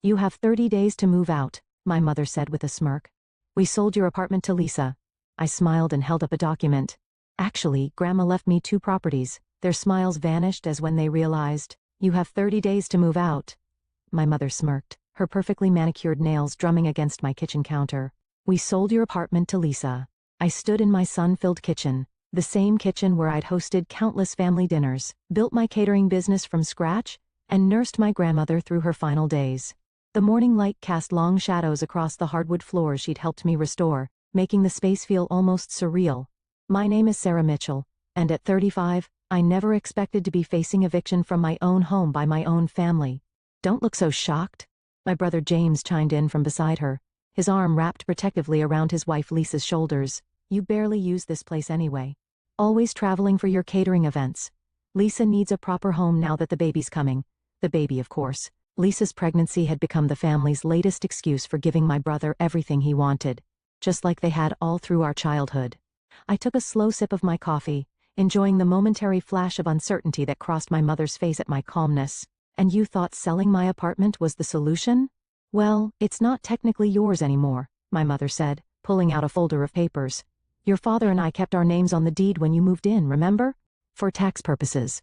You have 30 days to move out, my mother said with a smirk. We sold your apartment to Lisa. I smiled and held up a document. Actually, Grandma left me 2 properties. Their smiles vanished as when they realized, you have 30 days to move out. My mother smirked, her perfectly manicured nails drumming against my kitchen counter. We sold your apartment to Lisa. I stood in my sun-filled kitchen, the same kitchen where I'd hosted countless family dinners, built my catering business from scratch, and nursed my grandmother through her final days. The morning light cast long shadows across the hardwood floors she'd helped me restore, making the space feel almost surreal. My name is Sarah Mitchell, and at 35, I never expected to be facing eviction from my own home by my own family. Don't look so shocked. My brother James chimed in from beside her, his arm wrapped protectively around his wife Lisa's shoulders. You barely use this place anyway. Always traveling for your catering events. Lisa needs a proper home now that the baby's coming. The baby, of course. Lisa's pregnancy had become the family's latest excuse for giving my brother everything he wanted, just like they had all through our childhood. I took a slow sip of my coffee, enjoying the momentary flash of uncertainty that crossed my mother's face at my calmness. And you thought selling my apartment was the solution? Well, it's not technically yours anymore, my mother said, pulling out a folder of papers. Your father and I kept our names on the deed when you moved in, remember? For tax purposes.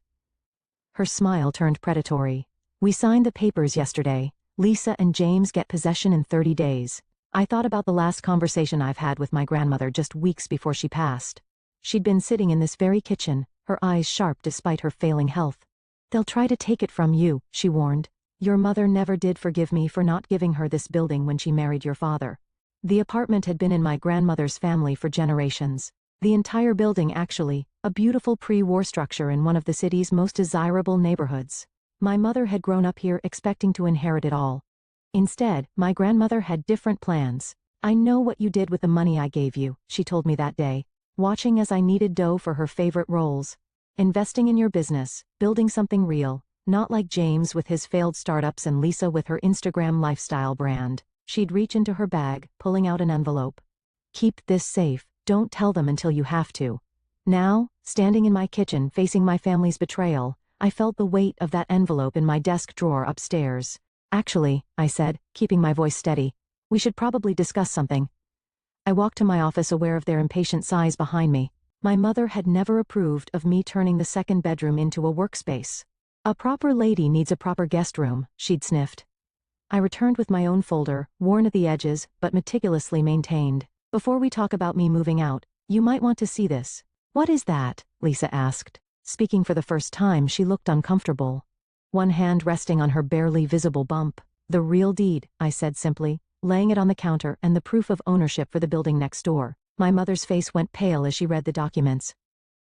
Her smile turned predatory. We signed the papers yesterday. Lisa and James get possession in 30 days. I thought about the last conversation I've had with my grandmother just weeks before she passed. She'd been sitting in this very kitchen, her eyes sharp despite her failing health. They'll try to take it from you, she warned. Your mother never did forgive me for not giving her this building when she married your father. The apartment had been in my grandmother's family for generations. The entire building actually, a beautiful pre-war structure in one of the city's most desirable neighborhoods. My mother had grown up here expecting to inherit it all. Instead, my grandmother had different plans. I know what you did with the money I gave you, she told me that day, watching as I kneaded dough for her favorite roles. Investing in your business, building something real, not like James with his failed startups and Lisa with her Instagram lifestyle brand. She'd reach into her bag, pulling out an envelope. Keep this safe, don't tell them until you have to. Now, standing in my kitchen facing my family's betrayal, I felt the weight of that envelope in my desk drawer upstairs. Actually, I said, keeping my voice steady, we should probably discuss something. I walked to my office aware of their impatient sighs behind me. My mother had never approved of me turning the second bedroom into a workspace. A proper lady needs a proper guest room, she'd sniffed. I returned with my own folder, worn at the edges, but meticulously maintained. Before we talk about me moving out, you might want to see this. What is that? Lisa asked. Speaking for the first time, she looked uncomfortable. One hand resting on her barely visible bump. The real deed, I said simply, laying it on the counter and the proof of ownership for the building next door. My mother's face went pale as she read the documents.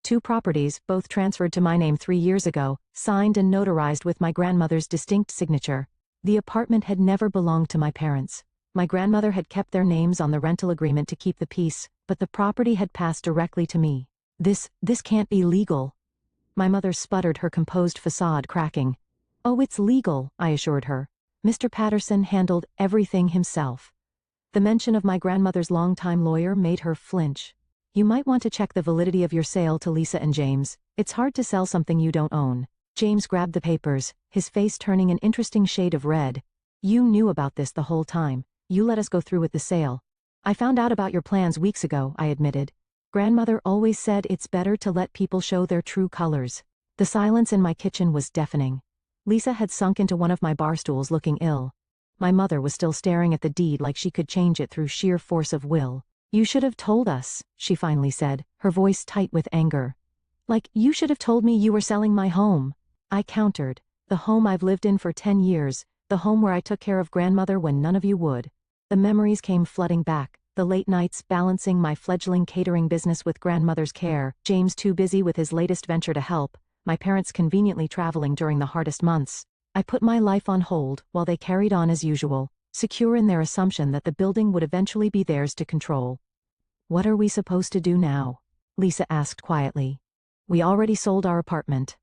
2 properties, both transferred to my name 3 years ago, signed and notarized with my grandmother's distinct signature. The apartment had never belonged to my parents. My grandmother had kept their names on the rental agreement to keep the peace, but the property had passed directly to me. This can't be legal. My mother sputtered, her composed facade cracking. Oh, it's legal, I assured her. Mr. Patterson handled everything himself. The mention of my grandmother's longtime lawyer made her flinch. You might want to check the validity of your sale to Lisa and James. It's hard to sell something you don't own. James grabbed the papers, his face turning an interesting shade of red. You knew about this the whole time. You let us go through with the sale. I found out about your plans weeks ago, I admitted. Grandmother always said it's better to let people show their true colors. The silence in my kitchen was deafening. Lisa had sunk into one of my bar stools looking ill. My mother was still staring at the deed like she could change it through sheer force of will. You should have told us, she finally said, her voice tight with anger. Like, you should have told me you were selling my home. I countered. The home I've lived in for 10 years, the home where I took care of grandmother when none of you would. The memories came flooding back, the late nights balancing my fledgling catering business with grandmother's care, James too busy with his latest venture to help, my parents conveniently traveling during the hardest months. I put my life on hold while they carried on as usual, secure in their assumption that the building would eventually be theirs to control. What are we supposed to do now? Lisa asked quietly. We already sold our apartment.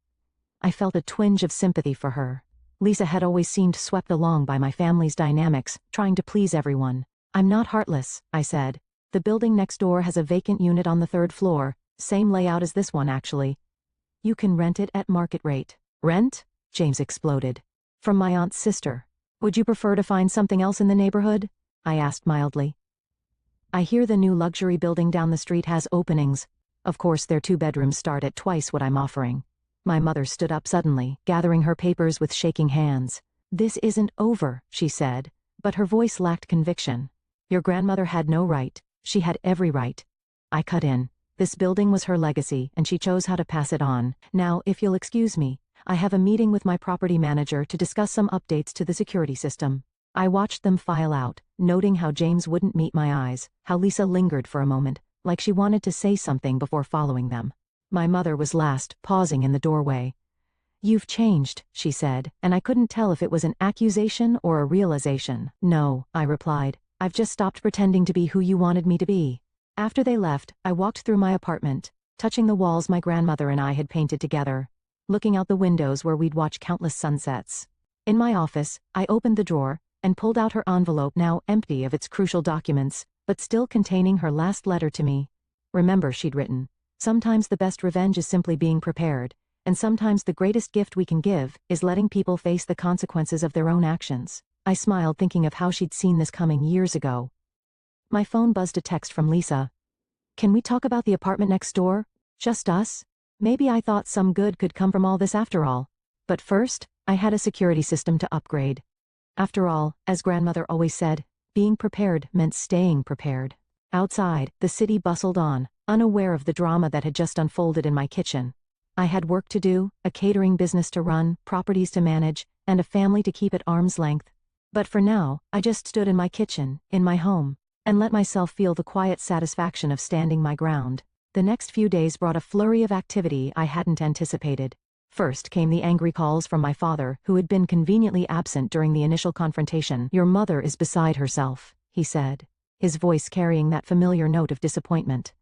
I felt a twinge of sympathy for her. Lisa had always seemed swept along by my family's dynamics, trying to please everyone. I'm not heartless, I said. The building next door has a vacant unit on the 3rd floor, same layout as this one actually. You can rent it at market rate. Rent? James exploded. From my aunt's sister. Would you prefer to find something else in the neighborhood? I asked mildly. I hear the new luxury building down the street has openings. Of course, their 2 bedrooms start at twice what I'm offering. My mother stood up suddenly, gathering her papers with shaking hands. This isn't over, she said, but her voice lacked conviction. Your grandmother had no right. She had every right. I cut in. This building was her legacy, and she chose how to pass it on. Now, if you'll excuse me, I have a meeting with my property manager to discuss some updates to the security system. I watched them file out, noting how James wouldn't meet my eyes, how Lisa lingered for a moment, like she wanted to say something before following them. My mother was last, pausing in the doorway. You've changed, she said, and I couldn't tell if it was an accusation or a realization. No, I replied. I've just stopped pretending to be who you wanted me to be. After they left, I walked through my apartment, touching the walls my grandmother and I had painted together, looking out the windows where we'd watch countless sunsets. In my office, I opened the drawer and pulled out her envelope, now empty of its crucial documents, but still containing her last letter to me. Remember, she'd written, sometimes the best revenge is simply being prepared, and sometimes the greatest gift we can give is letting people face the consequences of their own actions. I smiled, thinking of how she'd seen this coming years ago. My phone buzzed a text from Lisa. Can we talk about the apartment next door? Just us? Maybe I thought some good could come from all this after all. But first, I had a security system to upgrade. After all, as grandmother always said, being prepared meant staying prepared. Outside, the city bustled on, unaware of the drama that had just unfolded in my kitchen. I had work to do, a catering business to run, properties to manage, and a family to keep at arm's length. But for now, I just stood in my kitchen, in my home, and let myself feel the quiet satisfaction of standing my ground. The next few days brought a flurry of activity I hadn't anticipated. First came the angry calls from my father, who had been conveniently absent during the initial confrontation. Your mother is beside herself, he said, his voice carrying that familiar note of disappointment.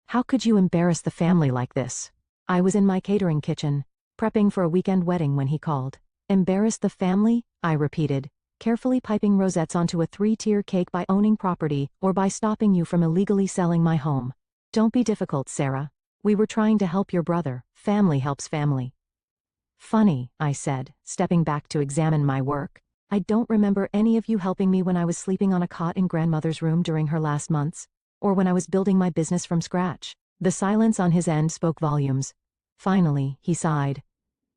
How could you embarrass the family like this? I was in my catering kitchen, prepping for a weekend wedding when he called. Embarrass the family? I repeated, carefully piping rosettes onto a 3-tier cake. By owning property, or by stopping you from illegally selling my home. Don't be difficult, Sarah. We were trying to help your brother. Family helps family. Funny, I said, stepping back to examine my work. I don't remember any of you helping me when I was sleeping on a cot in grandmother's room during her last months, or when I was building my business from scratch. The silence on his end spoke volumes. Finally, he sighed.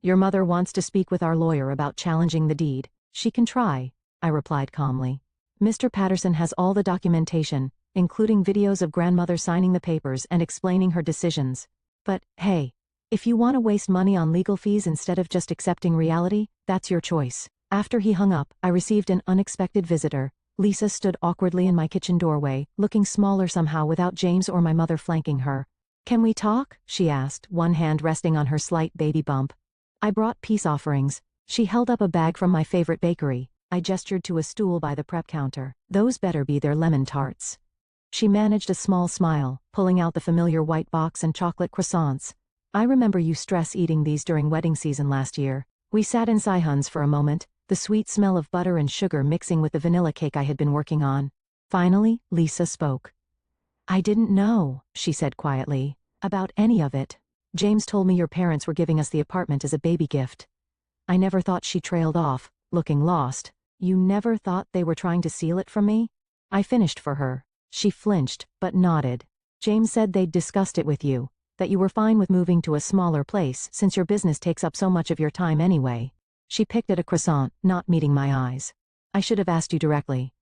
Your mother wants to speak with our lawyer about challenging the deed. She can try, I replied calmly. Mr. Patterson has all the documentation, including videos of grandmother signing the papers and explaining her decisions. But, hey, if you want to waste money on legal fees instead of just accepting reality, that's your choice. After he hung up, I received an unexpected visitor. Lisa stood awkwardly in my kitchen doorway, looking smaller somehow without James or my mother flanking her. Can we talk? She asked, one hand resting on her slight baby bump. I brought peace offerings. She held up a bag from my favorite bakery. I gestured to a stool by the prep counter. Those better be their lemon tarts. She managed a small smile, pulling out the familiar white box and chocolate croissants. I remember you stress eating these during wedding season last year. We sat in Sihun's for a moment, the sweet smell of butter and sugar mixing with the vanilla cake I had been working on. Finally, Lisa spoke. I didn't know, she said quietly, about any of it. James told me your parents were giving us the apartment as a baby gift. I never thought. She trailed off, looking lost. You never thought they were trying to steal it from me? I finished for her. She flinched, but nodded. James said they'd discussed it with you, that you were fine with moving to a smaller place since your business takes up so much of your time anyway. She picked at a croissant, not meeting my eyes. I should have asked you directly.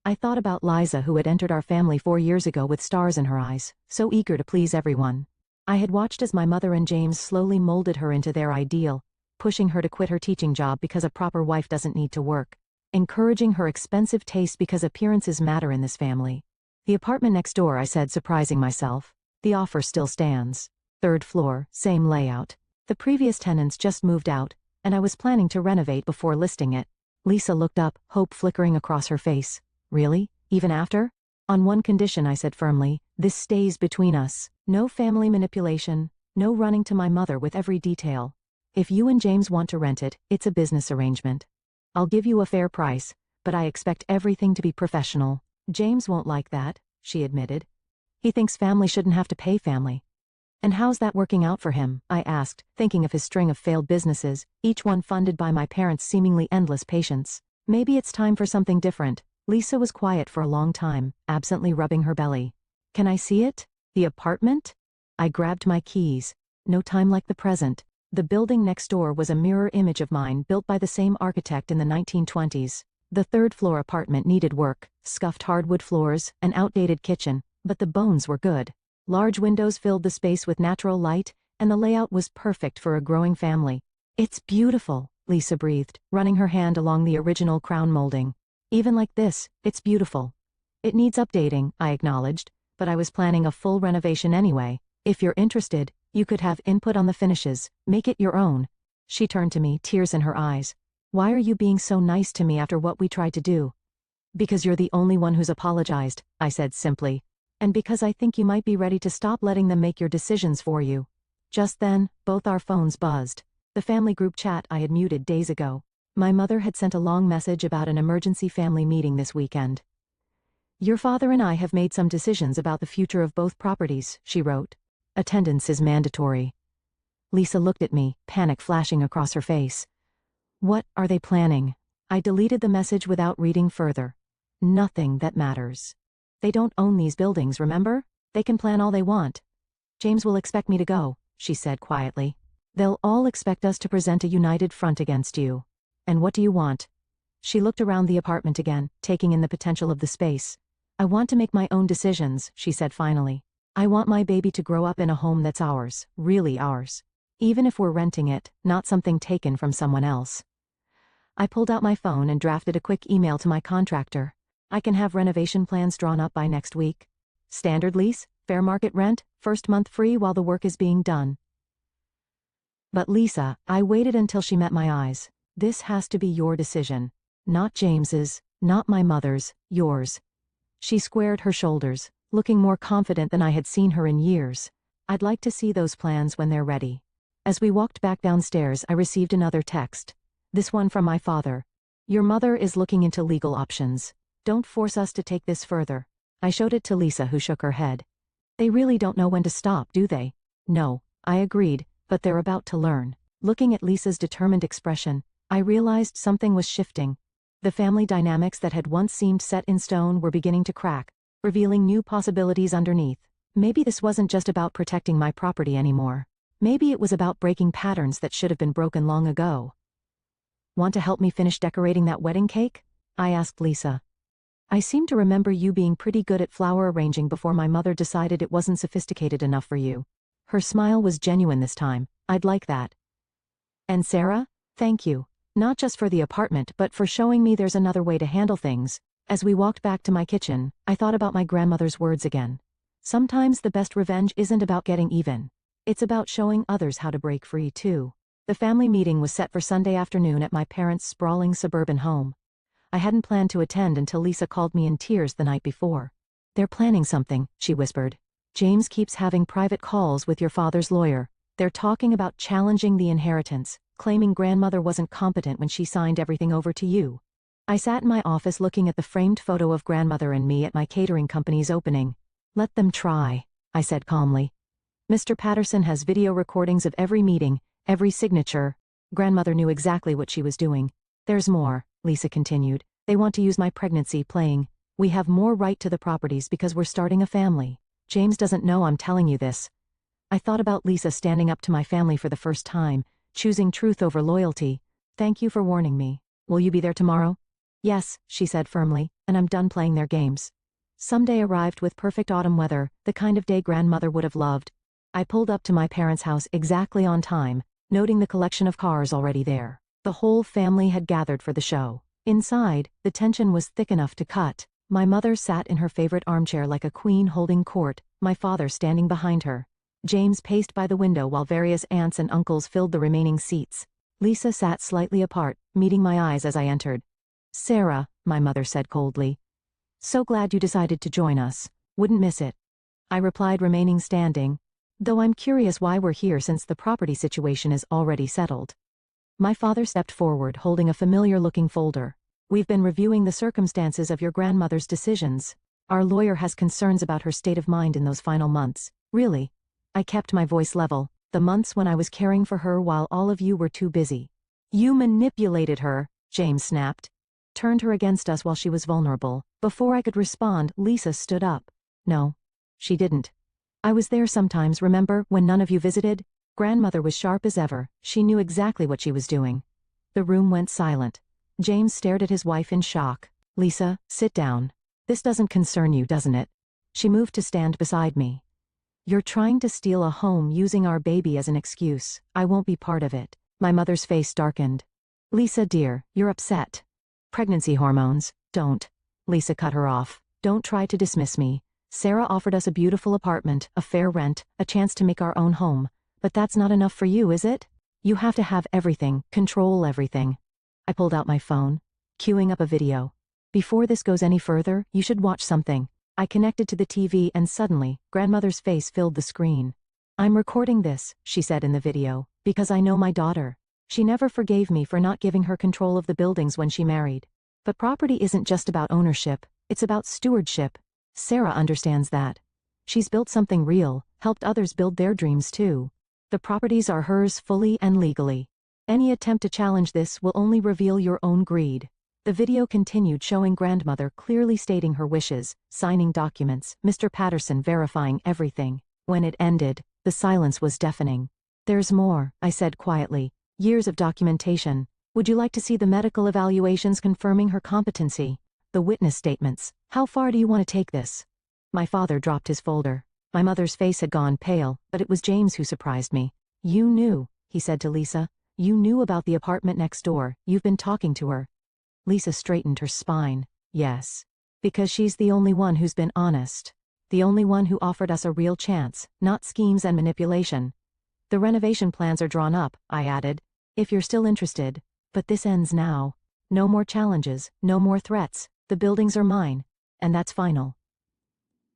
I thought about Liza, who had entered our family 4 years ago with stars in her eyes, so eager to please everyone. I had watched as my mother and James slowly molded her into their ideal, pushing her to quit her teaching job because a proper wife doesn't need to work, encouraging her expensive taste because appearances matter in this family. The apartment next door, I said, surprising myself. The offer still stands. 3rd floor, same layout. The previous tenants just moved out, and I was planning to renovate before listing it. Lisa looked up, hope flickering across her face. Really? Even after? On one condition, I said firmly. This stays between us. No family manipulation, no running to my mother with every detail. If you and James want to rent it, it's a business arrangement. I'll give you a fair price, but I expect everything to be professional. James won't like that, she admitted. He thinks family shouldn't have to pay family. And how's that working out for him? I asked, thinking of his string of failed businesses, each one funded by my parents' seemingly endless patience. Maybe it's time for something different. Lisa was quiet for a long time, absently rubbing her belly. Can I see it? The apartment? I grabbed my keys. No time like the present. The building next door was a mirror image of mine, built by the same architect in the 1920s. The third-floor apartment needed work, scuffed hardwood floors, an outdated kitchen, but the bones were good. Large windows filled the space with natural light, and the layout was perfect for a growing family. It's beautiful, Lisa breathed, running her hand along the original crown molding. Even like this, it's beautiful. It needs updating, I acknowledged, but I was planning a full renovation anyway. If you're interested, you could have input on the finishes, make it your own. She turned to me, tears in her eyes. Why are you being so nice to me after what we tried to do? Because you're the only one who's apologized, I said simply. And because I think you might be ready to stop letting them make your decisions for you. Just then, both our phones buzzed. The family group chat I had muted days ago. My mother had sent a long message about an emergency family meeting this weekend. Your father and I have made some decisions about the future of both properties, she wrote. Attendance is mandatory. Lisa looked at me, panic flashing across her face. What are they planning? I deleted the message without reading further. Nothing that matters. They don't own these buildings, remember? They can plan all they want. James will expect me to go, she said quietly. They'll all expect us to present a united front against you. And what do you want? She looked around the apartment again, taking in the potential of the space. I want to make my own decisions, she said finally. I want my baby to grow up in a home that's ours, really ours. Even if we're renting it, not something taken from someone else. I pulled out my phone and drafted a quick email to my contractor. I can have renovation plans drawn up by next week. Standard lease, fair market rent, first month free while the work is being done. But Lisa, I waited until she met my eyes. This has to be your decision. Not James's, not my mother's, yours. She squared her shoulders, looking more confident than I had seen her in years. I'd like to see those plans when they're ready. As we walked back downstairs, I received another text. This one from my father. Your mother is looking into legal options. Don't force us to take this further. I showed it to Lisa, who shook her head. They really don't know when to stop, do they? No, I agreed, but they're about to learn. Looking at Lisa's determined expression, I realized something was shifting. The family dynamics that had once seemed set in stone were beginning to crack, revealing new possibilities underneath. Maybe this wasn't just about protecting my property anymore. Maybe it was about breaking patterns that should have been broken long ago. Want to help me finish decorating that wedding cake? I asked Lisa. I seem to remember you being pretty good at flower arranging before my mother decided it wasn't sophisticated enough for you. Her smile was genuine this time. I'd like that. And Sarah, thank you. Not just for the apartment, but for showing me there's another way to handle things. As we walked back to my kitchen, I thought about my grandmother's words again. Sometimes the best revenge isn't about getting even. It's about showing others how to break free too. The family meeting was set for Sunday afternoon at my parents' sprawling suburban home. I hadn't planned to attend until Lisa called me in tears the night before. They're planning something, she whispered. James keeps having private calls with your father's lawyer. They're talking about challenging the inheritance, claiming grandmother wasn't competent when she signed everything over to you. I sat in my office looking at the framed photo of grandmother and me at my catering company's opening. Let them try, I said calmly. Mr. Patterson has video recordings of every meeting, every signature. Grandmother knew exactly what she was doing. There's more, Lisa continued. They want to use my pregnancy playing. We have more right to the properties because we're starting a family. James doesn't know I'm telling you this. I thought about Lisa standing up to my family for the first time, choosing truth over loyalty. Thank you for warning me. Will you be there tomorrow? Yes, she said firmly, and I'm done playing their games. Someday arrived with perfect autumn weather, the kind of day grandmother would have loved. I pulled up to my parents' house exactly on time, noting the collection of cars already there. The whole family had gathered for the show. Inside, the tension was thick enough to cut. My mother sat in her favorite armchair like a queen holding court, my father standing behind her. James paced by the window while various aunts and uncles filled the remaining seats. Lisa sat slightly apart, meeting my eyes as I entered. Sarah, my mother said coldly. So glad you decided to join us. Wouldn't miss it. I replied, remaining standing. Though I'm curious why we're here since the property situation is already settled. My father stepped forward, holding a familiar-looking folder. We've been reviewing the circumstances of your grandmother's decisions. Our lawyer has concerns about her state of mind in those final months. Really? I kept my voice level. The months when I was caring for her while all of you were too busy. You manipulated her, James snapped. turned her against us while she was vulnerable. Before I could respond, Lisa stood up. No. She didn't. I was there sometimes, remember, when none of you visited? Grandmother was sharp as ever. She knew exactly what she was doing. The room went silent. James stared at his wife in shock. Lisa, sit down. This doesn't concern you, doesn't it? She moved to stand beside me. You're trying to steal a home using our baby as an excuse. I won't be part of it. My mother's face darkened. Lisa dear, you're upset. Pregnancy hormones, don't. Lisa cut her off. Don't try to dismiss me. Sarah offered us a beautiful apartment, a fair rent, a chance to make our own home. But that's not enough for you, is it? You have to have everything, control everything. I pulled out my phone, queuing up a video. Before this goes any further, you should watch something. I connected to the TV and suddenly, grandmother's face filled the screen. I'm recording this, she said in the video, because I know my daughter. She never forgave me for not giving her control of the buildings when she married. But property isn't just about ownership, it's about stewardship. Sarah understands that. She's built something real, helped others build their dreams too. The properties are hers fully and legally. Any attempt to challenge this will only reveal your own greed. The video continued showing grandmother clearly stating her wishes, signing documents, Mr. Patterson verifying everything. When it ended, the silence was deafening. There's more, I said quietly. Years of documentation. Would you like to see the medical evaluations confirming her competency? The witness statements. How far do you want to take this? My father dropped his folder. My mother's face had gone pale, but it was James who surprised me. You knew, he said to Lisa. You knew about the apartment next door. You've been talking to her. Lisa straightened her spine. Yes. Because she's the only one who's been honest. The only one who offered us a real chance, not schemes and manipulation. The renovation plans are drawn up, I added. If you're still interested. But this ends now. No more challenges, no more threats. The buildings are mine. And that's final.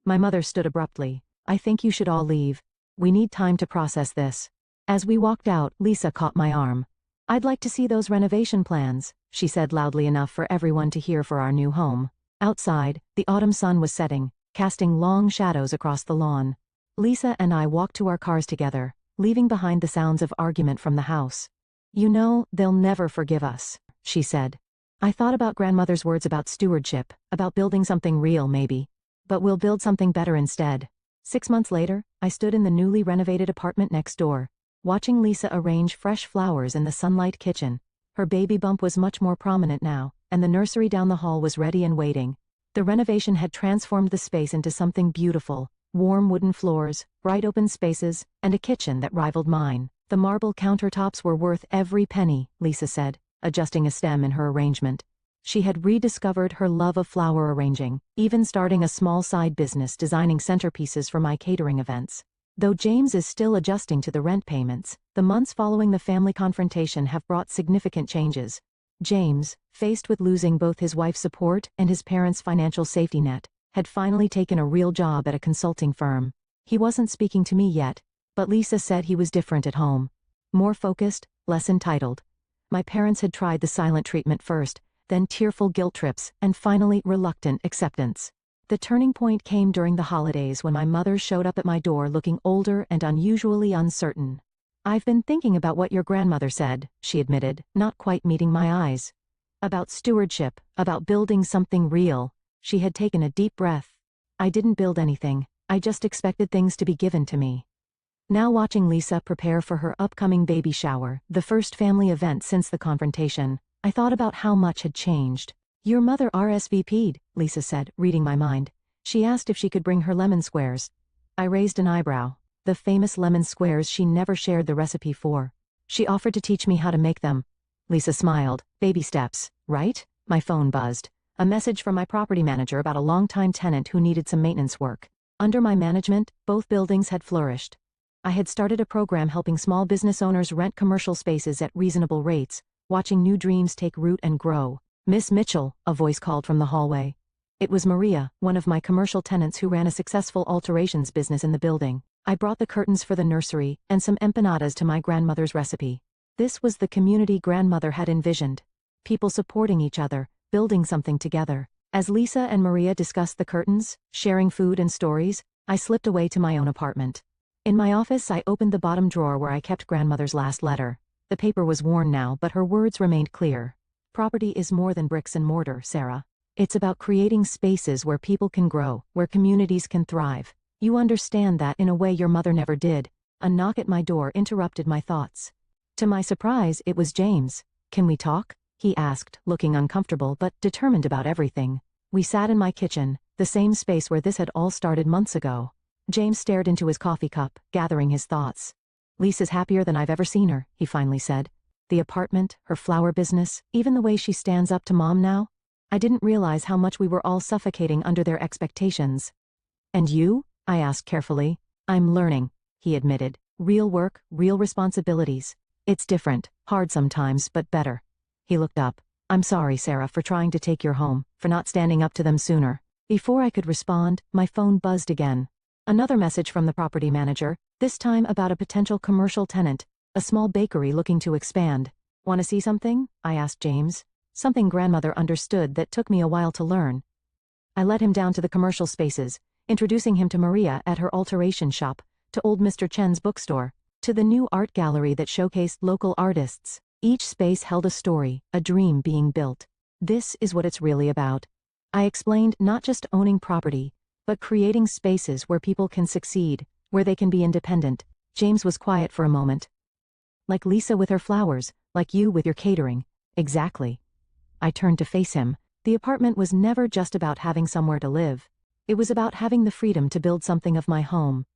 My mother stood abruptly. I think you should all leave. We need time to process this. As we walked out, Lisa caught my arm. I'd like to see those renovation plans, she said loudly enough for everyone to hear for our new home. Outside, the autumn sun was setting, casting long shadows across the lawn. Lisa and I walked to our cars together, leaving behind the sounds of argument from the house. You know, they'll never forgive us, she said. I thought about grandmother's words about stewardship, about building something real maybe. But we'll build something better instead. 6 months later, I stood in the newly renovated apartment next door, watching Lisa arrange fresh flowers in the sunlight kitchen. Her baby bump was much more prominent now, and the nursery down the hall was ready and waiting. The renovation had transformed the space into something beautiful. Warm wooden floors, bright open spaces, and a kitchen that rivaled mine. The marble countertops were worth every penny, Lisa said, adjusting a stem in her arrangement. She had rediscovered her love of flower arranging, even starting a small side business designing centerpieces for my catering events. Though James is still adjusting to the rent payments, the months following the family confrontation have brought significant changes. James, faced with losing both his wife's support and his parents' financial safety net, had finally taken a real job at a consulting firm. He wasn't speaking to me yet, but Lisa said he was different at home. More focused, less entitled. My parents had tried the silent treatment first, then tearful guilt trips, and finally reluctant acceptance. The turning point came during the holidays when my mother showed up at my door looking older and unusually uncertain. I've been thinking about what your grandmother said, she admitted, not quite meeting my eyes. About stewardship, about building something real. She had taken a deep breath. I didn't build anything, I just expected things to be given to me. Now watching Lisa prepare for her upcoming baby shower, the first family event since the confrontation, I thought about how much had changed. Your mother RSVP'd, Lisa said, reading my mind. She asked if she could bring her lemon squares. I raised an eyebrow. The famous lemon squares she never shared the recipe for. She offered to teach me how to make them. Lisa smiled. Baby steps, right? My phone buzzed. A message from my property manager about a longtime tenant who needed some maintenance work. Under my management, both buildings had flourished. I had started a program helping small business owners rent commercial spaces at reasonable rates, watching new dreams take root and grow. Miss Mitchell, a voice called from the hallway. It was Maria, one of my commercial tenants who ran a successful alterations business in the building. I brought the curtains for the nursery and some empanadas to my grandmother's recipe. This was the community grandmother had envisioned. People supporting each other, building something together. As Lisa and Maria discussed the curtains, sharing food and stories, I slipped away to my own apartment. In my office, I opened the bottom drawer where I kept grandmother's last letter. The paper was worn now, but her words remained clear. Property is more than bricks and mortar, Sarah. It's about creating spaces where people can grow, where communities can thrive. You understand that in a way your mother never did. A knock at my door interrupted my thoughts. To my surprise, it was James. "Can we talk?" he asked, looking uncomfortable but determined about everything. We sat in my kitchen, the same space where this had all started months ago. James stared into his coffee cup, gathering his thoughts. "Lisa's happier than I've ever seen her," he finally said. "The apartment, her flower business, even the way she stands up to Mom now. I didn't realize how much we were all suffocating under their expectations." "And you?" I asked carefully. "I'm learning," he admitted. "Real work, real responsibilities. It's different, hard sometimes, but better." He looked up. "I'm sorry, Sarah, for trying to take your home, for not standing up to them sooner." Before I could respond, my phone buzzed again. Another message from the property manager, this time about a potential commercial tenant, a small bakery looking to expand. "Want to see something?" I asked James. Something grandmother understood that took me a while to learn. I led him down to the commercial spaces, introducing him to Maria at her alteration shop, to old Mr. Chen's bookstore, to the new art gallery that showcased local artists. Each space held a story, a dream being built. This is what it's really about. I explained not just owning property, but creating spaces where people can succeed, where they can be independent. James was quiet for a moment. "Like Lisa with her flowers, like you with your catering." "Exactly." I turned to face him. The apartment was never just about having somewhere to live. It was about having the freedom to build something of my home.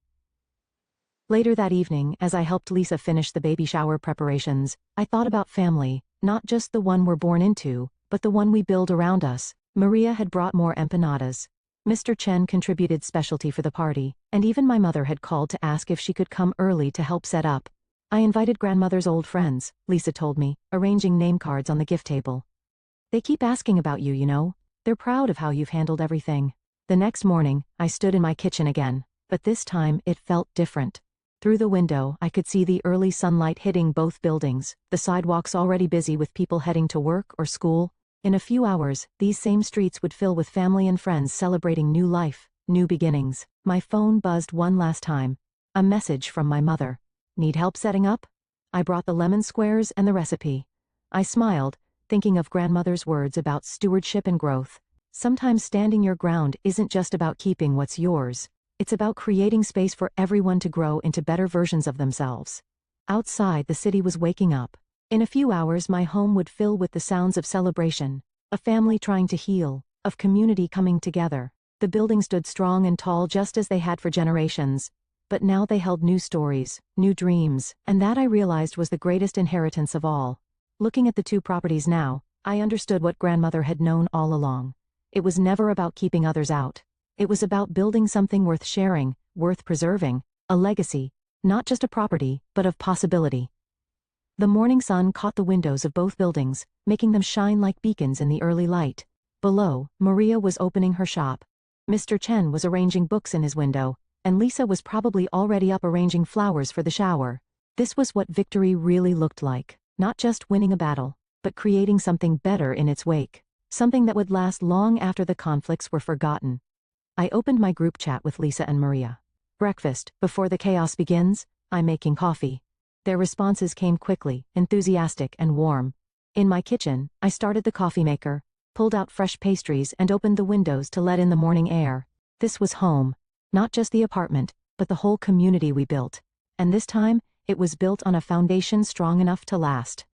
Later that evening, as I helped Lisa finish the baby shower preparations, I thought about family, not just the one we're born into, but the one we build around us. Maria had brought more empanadas. Mr. Chen contributed specialty for the party, and even my mother had called to ask if she could come early to help set up. I invited grandmother's old friends, Lisa told me, arranging name cards on the gift table. "They keep asking about you, you know. They're proud of how you've handled everything." The next morning, I stood in my kitchen again, but this time it felt different. Through the window, I could see the early sunlight hitting both buildings, the sidewalks already busy with people heading to work or school. In a few hours, these same streets would fill with family and friends celebrating new life, new beginnings. My phone buzzed one last time. A message from my mother. "Need help setting up?" I brought the lemon squares and the recipe. I smiled, thinking of grandmother's words about stewardship and growth. Sometimes standing your ground isn't just about keeping what's yours. It's about creating space for everyone to grow into better versions of themselves. Outside, the city was waking up. In a few hours, my home would fill with the sounds of celebration, a family trying to heal, of community coming together. The building stood strong and tall just as they had for generations, but now they held new stories, new dreams, and that I realized was the greatest inheritance of all. Looking at the two properties now, I understood what grandmother had known all along. It was never about keeping others out. It was about building something worth sharing, worth preserving, a legacy, not just a property, but of possibility. The morning sun caught the windows of both buildings, making them shine like beacons in the early light. Below, Maria was opening her shop. Mr. Chen was arranging books in his window, and Lisa was probably already up arranging flowers for the shower. This was what victory really looked like, not just winning a battle, but creating something better in its wake, something that would last long after the conflicts were forgotten. I opened my group chat with Lisa and Maria. "Breakfast, before the chaos begins? I'm making coffee." Their responses came quickly, enthusiastic and warm. In my kitchen, I started the coffee maker, pulled out fresh pastries and opened the windows to let in the morning air. This was home, not just the apartment, but the whole community we built. And this time, it was built on a foundation strong enough to last.